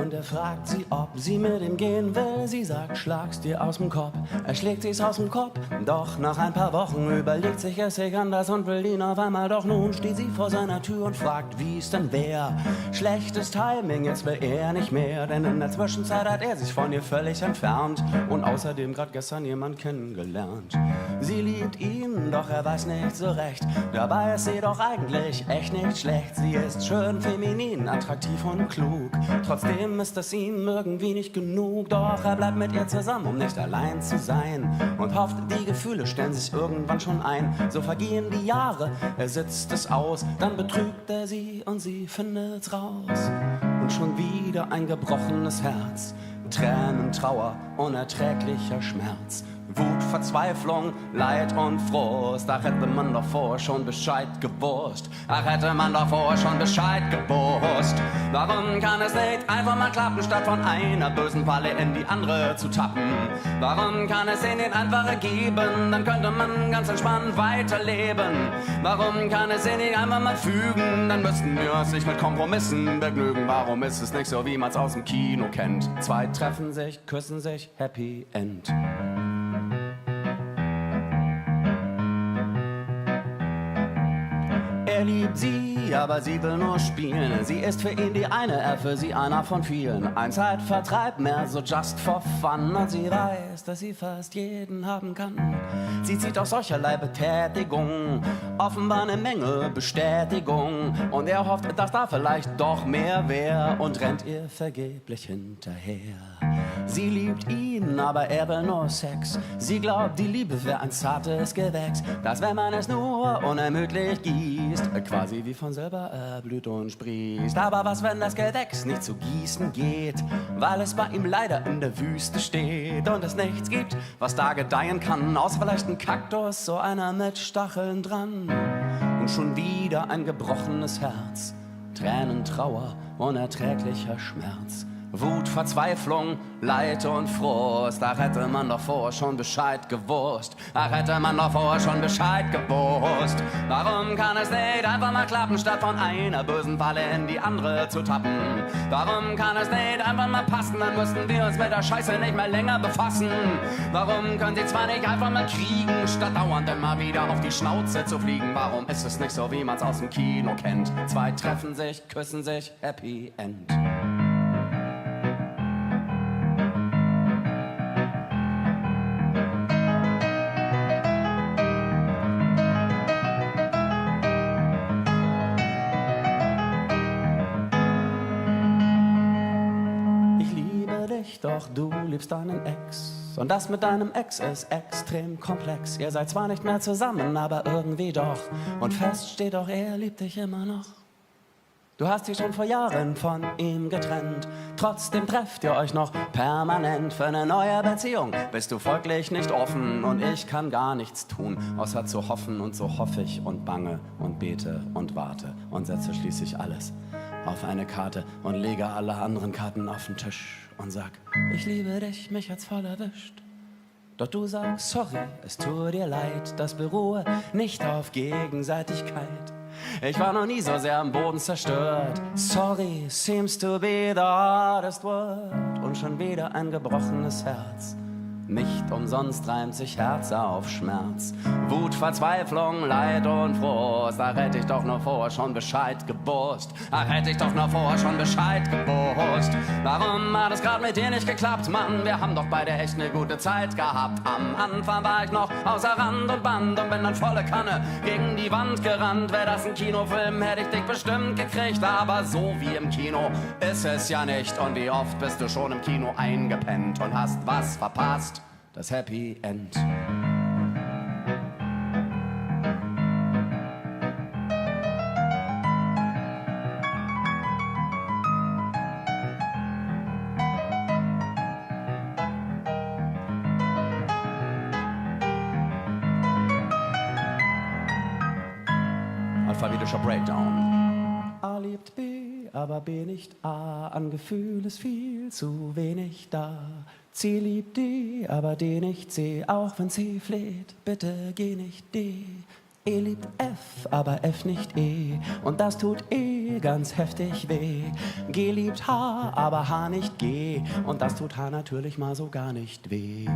und er fragt sie, ob sie mit ihm gehen will. Sie sagt, schlag's dir aus dem Kopf. Er schlägt sie's aus dem Kopf. Doch nach ein paar Wochen überlegt sich es sich anders und will ihn auf einmal. Doch nun steht sie vor seiner Tür und fragt, wie's denn wär. Schlechtes Timing, jetzt will er nicht mehr, denn in der Zwischenzeit hat er sich von ihr völlig entfernt und außerdem grad gestern jemand kennengelernt. Sie liebt ihn, doch er weiß nicht so recht. Dabei ist sie doch eigentlich echt nicht schlecht. Sie ist schön, feminin, attraktiv und klug. Trotzdem ist es ihm irgendwie nicht genug. Doch er bleibt mit ihr zusammen, um nicht allein zu sein. Und hofft, die Gefühle stellen sich irgendwann schon ein. So vergehen die Jahre, er sitzt es aus. Dann betrügt er sie und sie findet's raus. Und schon wieder ein gebrochenes Herz. Tränen, Trauer, unerträglicher Schmerz. Wut, Verzweiflung, Leid und Frust. Ach, hätte man doch vorher schon Bescheid gewusst. Ach, hätte man doch vorher schon Bescheid gewusst. Warum kann es nicht einfach mal klappen, statt von einer bösen Falle in die andere zu tappen? Warum kann es ihn nicht einfach ergeben? Dann könnte man ganz entspannt weiterleben. Warum kann es ihn nicht einfach mal fügen? Dann müssten wir uns nicht mit Kompromissen begnügen. Warum ist es nicht so, wie man's aus dem Kino kennt? Zwei treffen sich, küssen sich, Happy End. Er liebt sie, aber sie will nur spielen. Sie ist für ihn die eine, er für sie einer von vielen. Ein Zeitvertreib, mehr so just for fun. Und sie weiß, dass sie fast jeden haben kann. Sie zieht aus solcherlei Betätigung offenbar eine Menge Bestätigung. Und er hofft, dass da vielleicht doch mehr wär und rennt ihr vergeblich hinterher. Sie liebt ihn, aber er will nur Sex. Sie glaubt, die Liebe wäre ein zartes Gewächs, das, wenn man es nur unermüdlich gießt, quasi wie von selber erblüht und sprießt. Aber was, wenn das Gewächs nicht zu gießen geht, weil es bei ihm leider in der Wüste steht und es nichts gibt, was da gedeihen kann, außer vielleicht ein Kaktus, so einer mit Stacheln dran. Und schon wieder ein gebrochenes Herz, Tränen, Trauer, unerträglicher Schmerz. Wut, Verzweiflung, Leid und Frust. Ach, hätte man doch vorher schon Bescheid gewusst. Ach, hätte man doch vorher schon Bescheid gewusst. Warum kann es nicht einfach mal klappen, statt von einer bösen Falle in die andere zu tappen? Warum kann es nicht einfach mal passen, dann müssten wir uns mit der Scheiße nicht mehr länger befassen? Warum können sie zwar nicht einfach mal kriegen, statt dauernd immer wieder auf die Schnauze zu fliegen? Warum ist es nicht so, wie man's aus dem Kino kennt? Zwei treffen sich, küssen sich, Happy End. Doch du liebst deinen Ex. Und das mit deinem Ex ist extrem komplex. Ihr seid zwar nicht mehr zusammen, aber irgendwie doch. Und fest steht doch, er liebt dich immer noch. Du hast dich schon vor Jahren von ihm getrennt. Trotzdem trefft ihr euch noch permanent. Für eine neue Beziehung bist du folglich nicht offen. Und ich kann gar nichts tun, außer zu hoffen. Und so hoffe ich und bange und bete und warte und setze schließlich alles auf eine Karte und lege alle anderen Karten auf den Tisch und sag, ich liebe dich, mich hat's voll erwischt. Doch du sagst, sorry, es tut dir leid, das beruhe nicht auf Gegenseitigkeit. Ich war noch nie so sehr am Boden zerstört. Sorry seems to be the hardest word. Und schon wieder ein gebrochenes Herz. Nicht umsonst reimt sich Herz auf Schmerz. Wut, Verzweiflung, Leid und Frust. Ach, hätte ich doch nur vorher schon Bescheid gewusst. Ach, hätte ich doch nur vorher schon Bescheid gewusst. Warum hat es gerade mit dir nicht geklappt, Mann? Wir haben doch beide echt eine gute Zeit gehabt. Am Anfang war ich noch außer Rand und Band und bin dann volle Kanne gegen die Wand gerannt. Wäre das ein Kinofilm, hätte ich dich bestimmt gekriegt. Aber so wie im Kino ist es ja nicht. Und wie oft bist du schon im Kino eingepennt und hast was verpasst? Das Happy End. Alphabetischer Breakdown. A liebt B, aber B nicht A. An Gefühl ist viel zu wenig da. C liebt D, aber D nicht C. Auch wenn C fleht, bitte geh nicht D. E liebt F, aber F nicht E. Und das tut E ganz heftig weh. G liebt H, aber H nicht G. Und das tut H natürlich mal so gar nicht weh.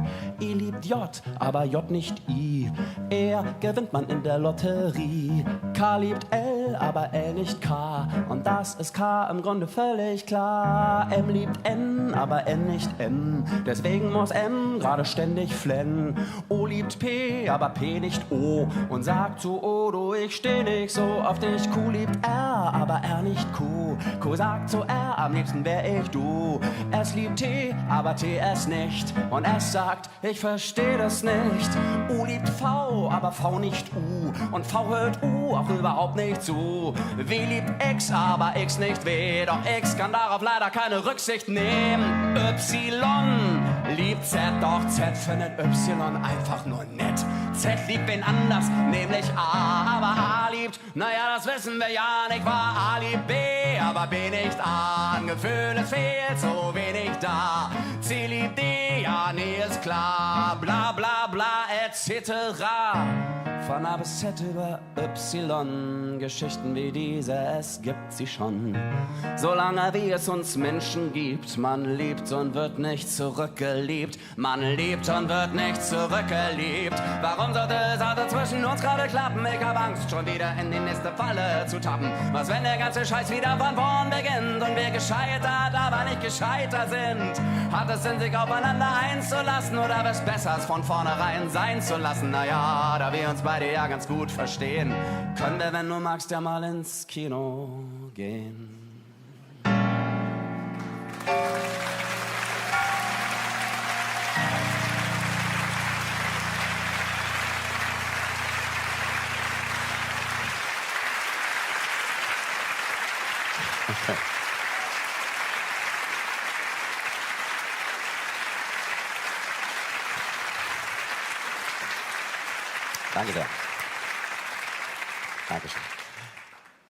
I liebt J, aber J nicht I. Er gewinnt man in der Lotterie. K liebt L, aber L nicht K. Und das ist K im Grunde völlig klar. M liebt N, aber N nicht M. Deswegen muss M gerade ständig flennen. O liebt P, aber P nicht O. Und sagt zu O, du, ich steh nicht so auf dich. Q liebt R, aber R nicht Q. Q sagt zu R, am liebsten wär ich du. S liebt T, aber T S nicht. Und S sagt, ich versteh das nicht. U liebt V, aber V nicht U. Und V hört U auch überhaupt nicht zu. W liebt X, aber X nicht W. Doch X kann darauf leider keine Rücksicht nehmen. Y liebt Z, doch Z findet Y einfach nur nett. Z liebt wen anders, nämlich A, aber A liebt, naja, das wissen wir ja nicht wahr. A liebt B, aber B nicht A. An Gefühl, es fehlt so wenig da. C liebt D, ja, nee, ist klar. Bla bla bla, etc. Von A bis Z über Y, Geschichten wie diese, es gibt sie schon. Solange wie es uns Menschen gibt, man liebt und wird nicht zurückgeliebt. Man liebt und wird nicht zurückgeliebt. Warum sollte es zwischen uns gerade klappen? Ich hab Angst, schon wieder in die nächste Falle zu tappen. Was, wenn der ganze Scheiß wieder von vorn beginnt und wir gescheitert, aber nicht gescheiter sind? Hat es Sinn, sich aufeinander einzulassen oder wär's besser, es von vornherein sein zu lassen? Naja, da wir uns beide ja ganz gut verstehen, können wir, wenn du magst, ja mal ins Kino gehen. Okay. Danke sehr. Dankeschön.